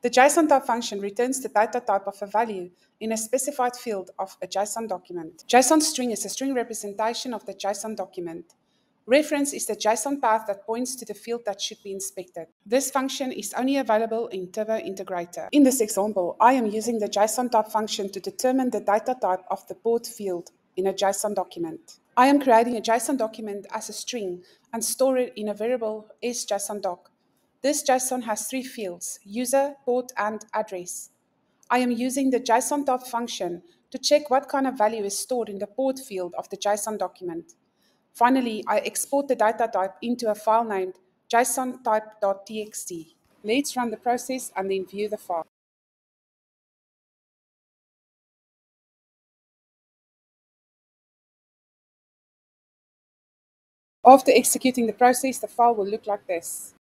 The JSON type function returns the data type of a value in a specified field of a JSON document. JSON string is a string representation of the JSON document. Reference is the JSON path that points to the field that should be inspected. This function is only available in Turbo Integrator. In this example, I am using the JSON type function to determine the data type of the port field in a JSON document. I am creating a JSON document as a string and store it in a variable sjsondoc. This JSON has three fields: user, port, and address. I am using the JSON type function to check what kind of value is stored in the port field of the JSON document. Finally, I export the data type into a file named jsontype.txt. Let's run the process and then view the file. After executing the process, the file will look like this.